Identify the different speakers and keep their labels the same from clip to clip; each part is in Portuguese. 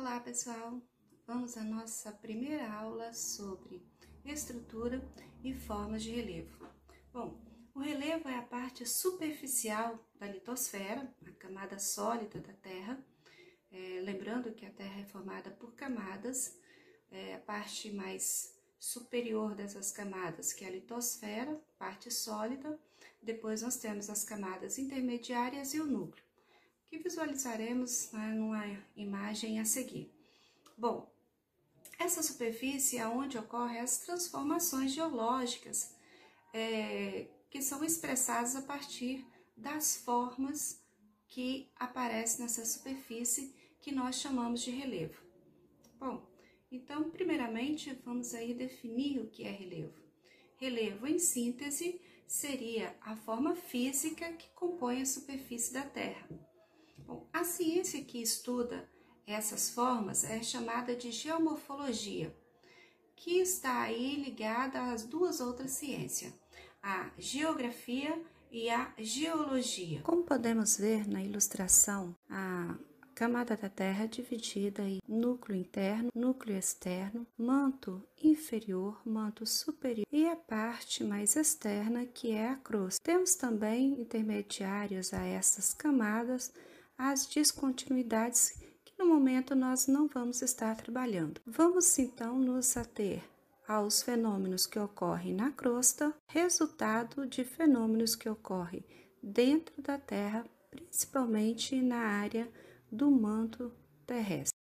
Speaker 1: Olá pessoal, vamos à nossa primeira aula sobre estrutura e formas de relevo. Bom, o relevo é a parte superficial da litosfera, a camada sólida da Terra. Lembrando que a Terra é formada por camadas, a parte mais superior dessas camadas, que é a litosfera, parte sólida. Depois nós temos as camadas intermediárias e o núcleo, que visualizaremos numa imagem a seguir. Bom, essa superfície é onde ocorrem as transformações geológicas, que são expressadas a partir das formas que aparecem nessa superfície, que nós chamamos de relevo. Bom, então, primeiramente, vamos aí definir o que é relevo. Relevo, em síntese, seria a forma física que compõe a superfície da Terra. Bom, a ciência que estuda essas formas é chamada de geomorfologia, que está aí ligada às duas outras ciências, a geografia e a geologia. Como podemos ver na ilustração, a camada da Terra é dividida em núcleo interno, núcleo externo, manto inferior, manto superior e a parte mais externa, que é a crosta. Temos também intermediários a essas camadas, as descontinuidades, que no momento nós não vamos estar trabalhando. Vamos então nos ater aos fenômenos que ocorrem na crosta, resultado de fenômenos que ocorrem dentro da Terra, principalmente na área do manto terrestre.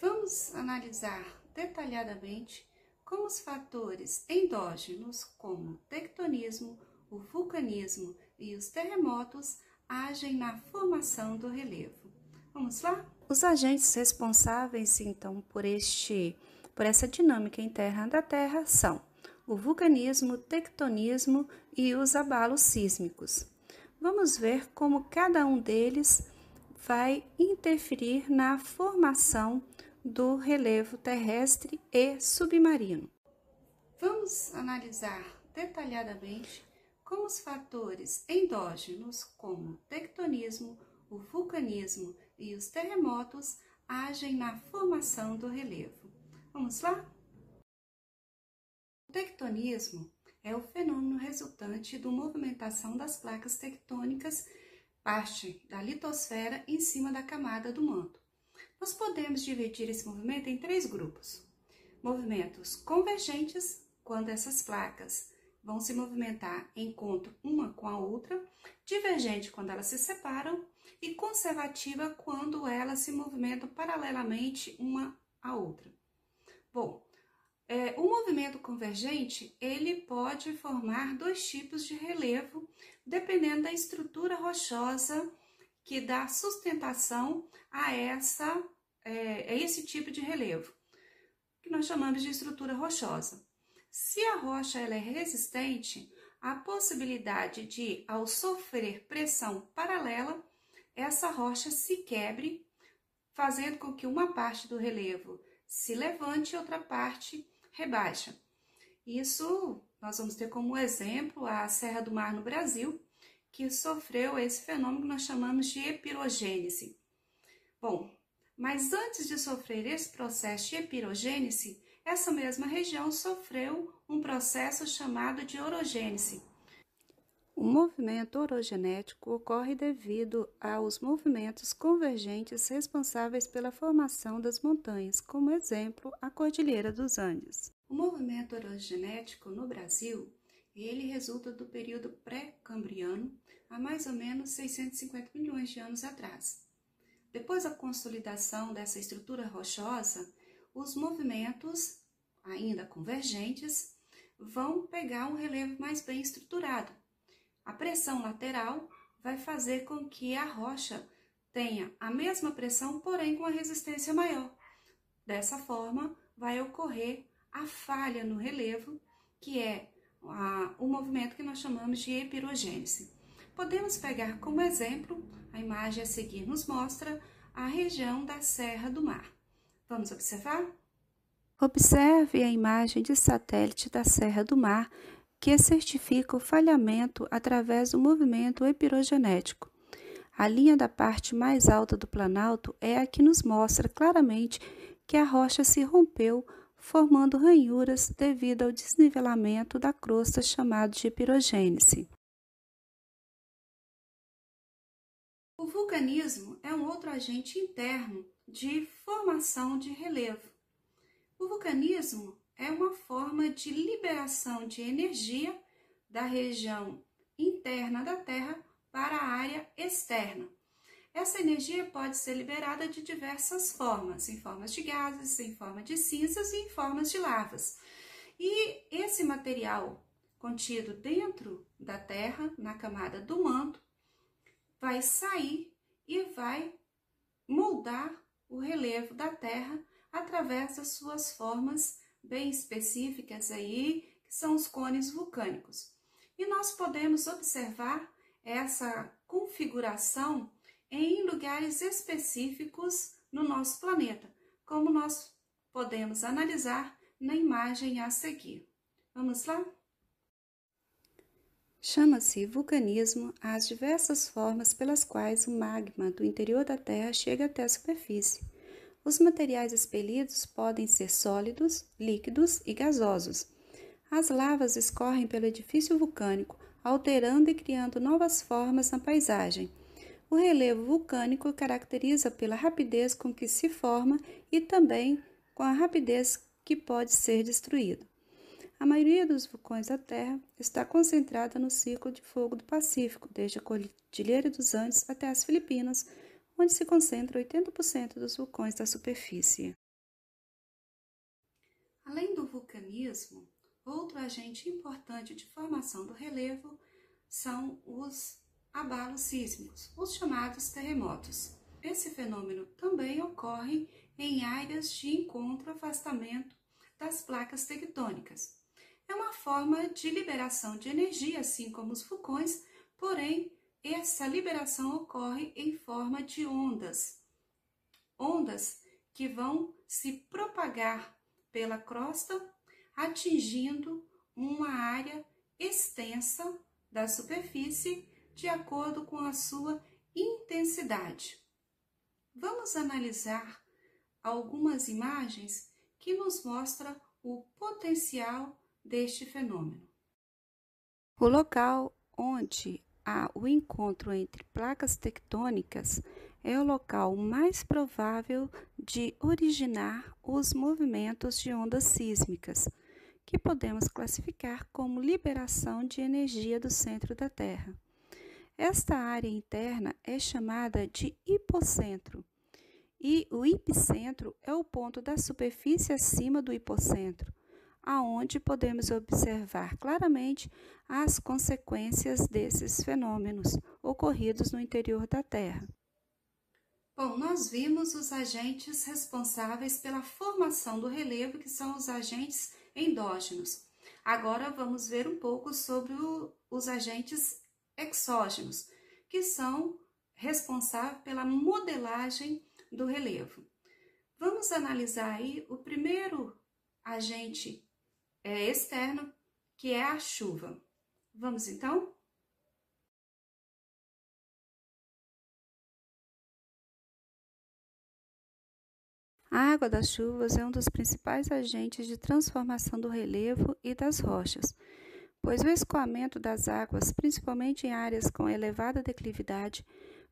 Speaker 1: Vamos analisar detalhadamente como os fatores endógenos, como o tectonismo, o vulcanismo e os terremotos, agem na formação do relevo. Vamos lá? Os agentes responsáveis, então, por essa dinâmica interna da Terra são o vulcanismo, o tectonismo e os abalos sísmicos. Vamos ver como cada um deles vai interferir na formação do relevo terrestre e submarino. Vamos analisar detalhadamente como os fatores endógenos, como o tectonismo, o vulcanismo e os terremotos, agem na formação do relevo. Vamos lá? O tectonismo é o fenômeno resultante da movimentação das placas tectônicas, parte da litosfera, em cima da camada do manto. Nós podemos dividir esse movimento em três grupos. Movimentos convergentes, quando essas placas vão se movimentar em encontro uma com a outra, divergente quando elas se separam e conservativa quando elas se movimentam paralelamente uma à outra. Bom, o movimento convergente, ele pode formar dois tipos de relevo, dependendo da estrutura rochosa que dá sustentação a esse tipo de relevo, que nós chamamos de estrutura rochosa. Se a rocha ela é resistente, a possibilidade de, ao sofrer pressão paralela, essa rocha se quebre, fazendo com que uma parte do relevo se levante e outra parte rebaixa. Isso nós vamos ter como exemplo a Serra do Mar no Brasil, que sofreu esse fenômeno que nós chamamos de epirogênese. Bom, mas antes de sofrer esse processo de epirogênese, essa mesma região sofreu um processo chamado de orogênese. O movimento orogenético ocorre devido aos movimentos convergentes responsáveis pela formação das montanhas, como exemplo, a Cordilheira dos Andes. O movimento orogenético no Brasil, ele resulta do período pré-cambriano, há mais ou menos 650 milhões de anos atrás. Depois da consolidação dessa estrutura rochosa, os movimentos, ainda convergentes, vão pegar um relevo mais bem estruturado. A pressão lateral vai fazer com que a rocha tenha a mesma pressão, porém com a resistência maior. Dessa forma, vai ocorrer a falha no relevo, que é o movimento que nós chamamos de epirogênese. Podemos pegar como exemplo, a imagem a seguir nos mostra a região da Serra do Mar. Vamos observar? Observe a imagem de satélite da Serra do Mar, que certifica o falhamento através do movimento epirogenético. A linha da parte mais alta do planalto é a que nos mostra claramente que a rocha se rompeu, formando ranhuras devido ao desnivelamento da crosta chamado de pirogênese. O vulcanismo é um outro agente interno de formação de relevo. O vulcanismo é uma forma de liberação de energia da região interna da Terra para a área externa. Essa energia pode ser liberada de diversas formas, em formas de gases, em forma de cinzas e em formas de lavas. E esse material contido dentro da Terra, na camada do manto, vai sair e vai moldar o relevo da Terra através das suas formas bem específicas aí, que são os cones vulcânicos. E nós podemos observar essa configuração em lugares específicos no nosso planeta, como nós podemos analisar na imagem a seguir. Vamos lá? Chama-se vulcanismo às diversas formas pelas quais o magma do interior da Terra chega até a superfície. Os materiais expelidos podem ser sólidos, líquidos e gasosos. As lavas escorrem pelo edifício vulcânico, alterando e criando novas formas na paisagem. O relevo vulcânico caracteriza pela rapidez com que se forma e também com a rapidez que pode ser destruído. A maioria dos vulcões da Terra está concentrada no círculo de fogo do Pacífico, desde a Cordilheira dos Andes até as Filipinas, onde se concentra 80% dos vulcões da superfície. Além do vulcanismo, outro agente importante de formação do relevo são os abalos sísmicos, os chamados terremotos. Esse fenômeno também ocorre em áreas de encontro e afastamento das placas tectônicas. É uma forma de liberação de energia, assim como os vulcões, porém, essa liberação ocorre em forma de ondas. Ondas que vão se propagar pela crosta, atingindo uma área extensa da superfície de acordo com a sua intensidade. Vamos analisar algumas imagens que nos mostram o potencial deste fenômeno. O local onde há o encontro entre placas tectônicas é o local mais provável de originar os movimentos de ondas sísmicas, que podemos classificar como liberação de energia do centro da Terra. Esta área interna é chamada de hipocentro, e o epicentro é o ponto da superfície acima do hipocentro, aonde podemos observar claramente as consequências desses fenômenos ocorridos no interior da Terra. Bom, nós vimos os agentes responsáveis pela formação do relevo, que são os agentes endógenos. Agora vamos ver um pouco sobre os agentes exógenos, que são responsáveis pela modelagem do relevo. Vamos analisar aí o primeiro agente externo, que é a chuva. Vamos então? A água das chuvas é um dos principais agentes de transformação do relevo e das rochas, pois o escoamento das águas, principalmente em áreas com elevada declividade,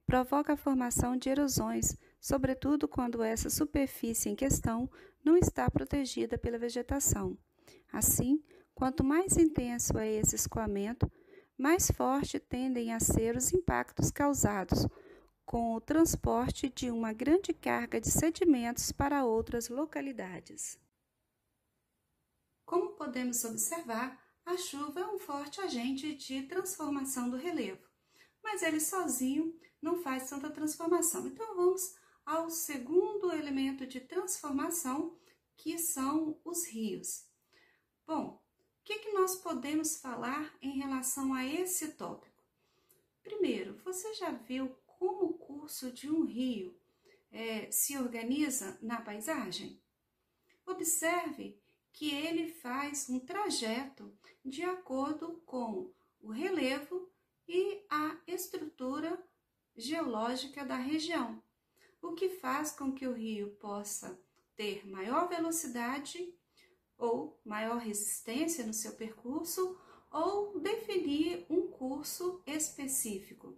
Speaker 1: provoca a formação de erosões, sobretudo quando essa superfície em questão não está protegida pela vegetação. Assim, quanto mais intenso é esse escoamento, mais forte tendem a ser os impactos causados com o transporte de uma grande carga de sedimentos para outras localidades. Como podemos observar, a chuva é um forte agente de transformação do relevo, mas ele sozinho não faz tanta transformação. Então vamos ao segundo elemento de transformação, que são os rios. Bom, o que nós podemos falar em relação a esse tópico? Primeiro, você já viu como o curso de um rio se organiza na paisagem? Observe que ele faz um trajeto de acordo com o relevo e a estrutura geológica da região, o que faz com que o rio possa ter maior velocidade ou maior resistência no seu percurso ou definir um curso específico.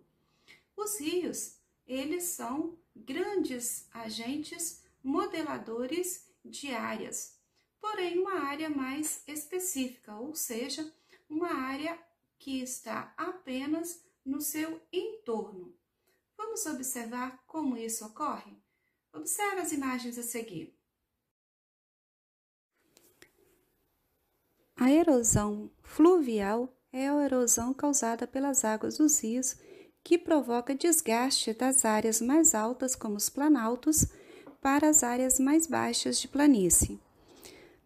Speaker 1: Os rios, eles são grandes agentes modeladores de áreas, porém uma área mais específica, ou seja, uma área que está apenas no seu entorno. Vamos observar como isso ocorre? Observe as imagens a seguir. A erosão fluvial é a erosão causada pelas águas dos rios que provoca desgaste das áreas mais altas, como os planaltos, para as áreas mais baixas de planície.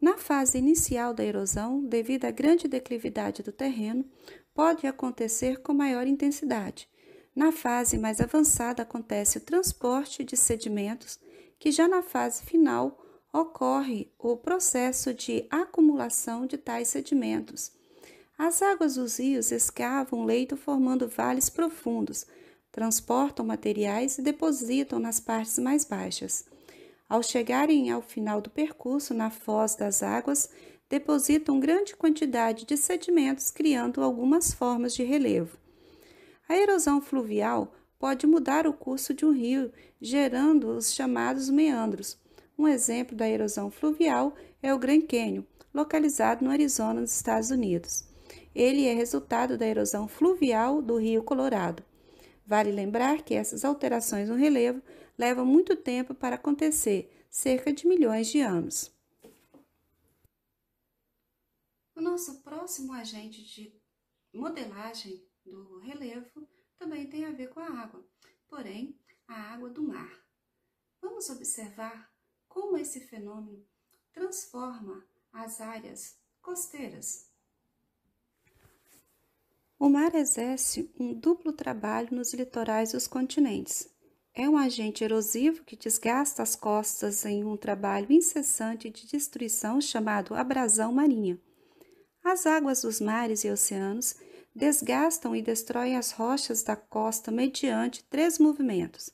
Speaker 1: Na fase inicial da erosão, devido à grande declividade do terreno, pode acontecer com maior intensidade. Na fase mais avançada acontece o transporte de sedimentos, que já na fase final ocorre o processo de acumulação de tais sedimentos. As águas dos rios escavam o leito formando vales profundos, transportam materiais e depositam nas partes mais baixas. Ao chegarem ao final do percurso, na foz das águas, depositam grande quantidade de sedimentos, criando algumas formas de relevo. A erosão fluvial pode mudar o curso de um rio, gerando os chamados meandros. Um exemplo da erosão fluvial é o Grand Canyon, localizado no Arizona, nos Estados Unidos. Ele é resultado da erosão fluvial do Rio Colorado. Vale lembrar que essas alterações no relevo levam muito tempo para acontecer, cerca de milhões de anos. O nosso próximo agente de modelagem do relevo também tem a ver com a água, porém a água do mar. Vamos observar como esse fenômeno transforma as áreas costeiras. O mar exerce um duplo trabalho nos litorais dos continentes. É um agente erosivo que desgasta as costas em um trabalho incessante de destruição chamado abrasão marinha. As águas dos mares e oceanos desgastam e destroem as rochas da costa mediante 3 movimentos: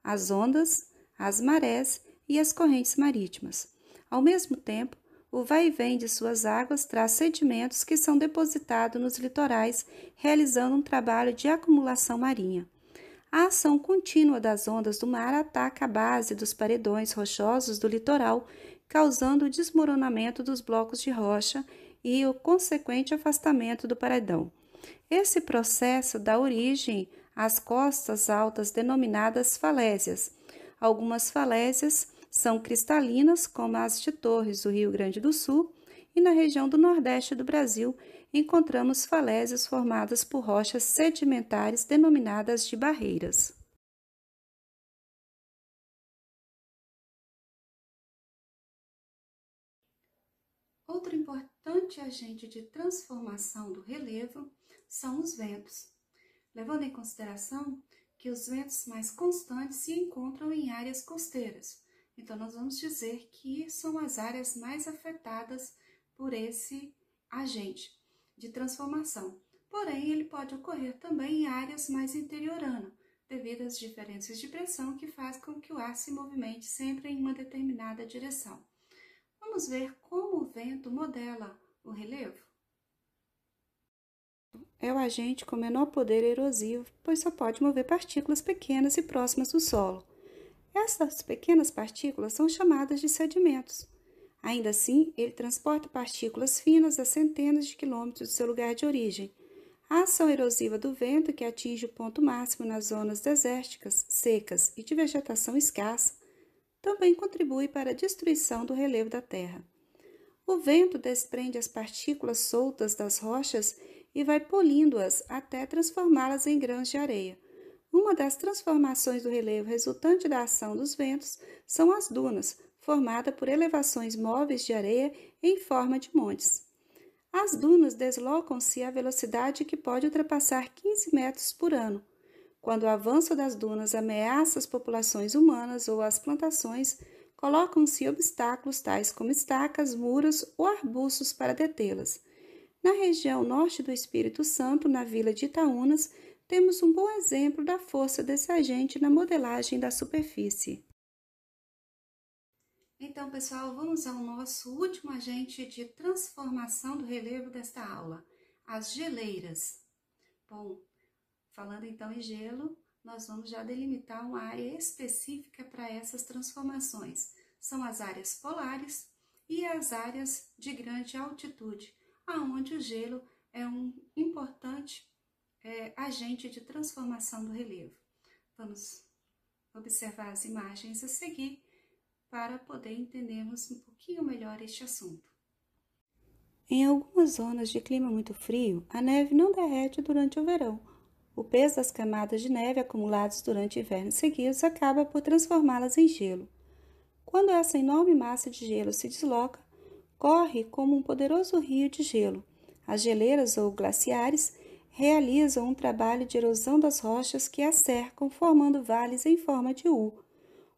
Speaker 1: as ondas, as marés e as correntes marítimas. Ao mesmo tempo, o vai-e-vem de suas águas traz sedimentos que são depositados nos litorais, realizando um trabalho de acumulação marinha. A ação contínua das ondas do mar ataca a base dos paredões rochosos do litoral, causando o desmoronamento dos blocos de rocha e o consequente afastamento do paredão. Esse processo dá origem às costas altas denominadas falésias. Algumas falésias são cristalinas, como as de Torres, do Rio Grande do Sul, e na região do Nordeste do Brasil encontramos falésias formadas por rochas sedimentares denominadas de barreiras. Outro importante agente de transformação do relevo são os ventos, levando em consideração que os ventos mais constantes se encontram em áreas costeiras. Então, nós vamos dizer que são as áreas mais afetadas por esse agente de transformação. Porém, ele pode ocorrer também em áreas mais interioranas, devido às diferenças de pressão que faz com que o ar se movimente sempre em uma determinada direção. Vamos ver como o vento modela o relevo? É o agente com menor poder erosivo, pois só pode mover partículas pequenas e próximas do solo. Essas pequenas partículas são chamadas de sedimentos. Ainda assim, ele transporta partículas finas a centenas de quilômetros do seu lugar de origem. A ação erosiva do vento, que atinge o ponto máximo nas zonas desérticas, secas e de vegetação escassa, também contribui para a destruição do relevo da Terra. O vento desprende as partículas soltas das rochas e vai polindo-as até transformá-las em grãos de areia. Uma das transformações do relevo resultante da ação dos ventos são as dunas, formada por elevações móveis de areia em forma de montes. As dunas deslocam-se à velocidade que pode ultrapassar 15 metros por ano. Quando o avanço das dunas ameaça as populações humanas ou as plantações, colocam-se obstáculos tais como estacas, muros ou arbustos para detê-las. Na região norte do Espírito Santo, na vila de Itaúnas, temos um bom exemplo da força desse agente na modelagem da superfície. Então, pessoal, vamos ao nosso último agente de transformação do relevo desta aula, as geleiras. Bom, falando então em gelo, nós vamos já delimitar uma área específica para essas transformações. São as áreas polares e as áreas de grande altitude, aonde o gelo é um importante agente de transformação do relevo. Vamos observar as imagens a seguir para poder entendermos um pouquinho melhor este assunto. Em algumas zonas de clima muito frio, a neve não derrete durante o verão. O peso das camadas de neve acumuladas durante invernos seguidos acaba por transformá-las em gelo. Quando essa enorme massa de gelo se desloca, corre como um poderoso rio de gelo. As geleiras ou glaciares realizam um trabalho de erosão das rochas que as cercam, formando vales em forma de U.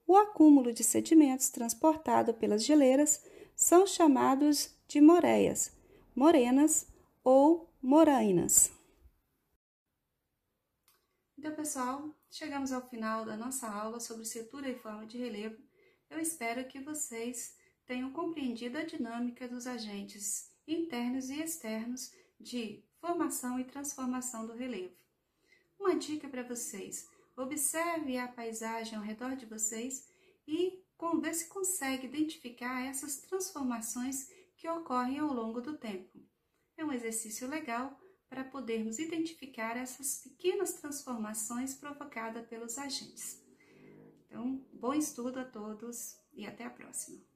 Speaker 1: O acúmulo de sedimentos transportado pelas geleiras são chamados de moreias, morenas ou morainas. Então, pessoal, chegamos ao final da nossa aula sobre estrutura e forma de relevo. Eu espero que vocês tenham compreendido a dinâmica dos agentes internos e externos de formação e transformação do relevo. Uma dica para vocês: observe a paisagem ao redor de vocês e ver se consegue identificar essas transformações que ocorrem ao longo do tempo. É um exercício legal para podermos identificar essas pequenas transformações provocadas pelos agentes. Então, bom estudo a todos e até a próxima!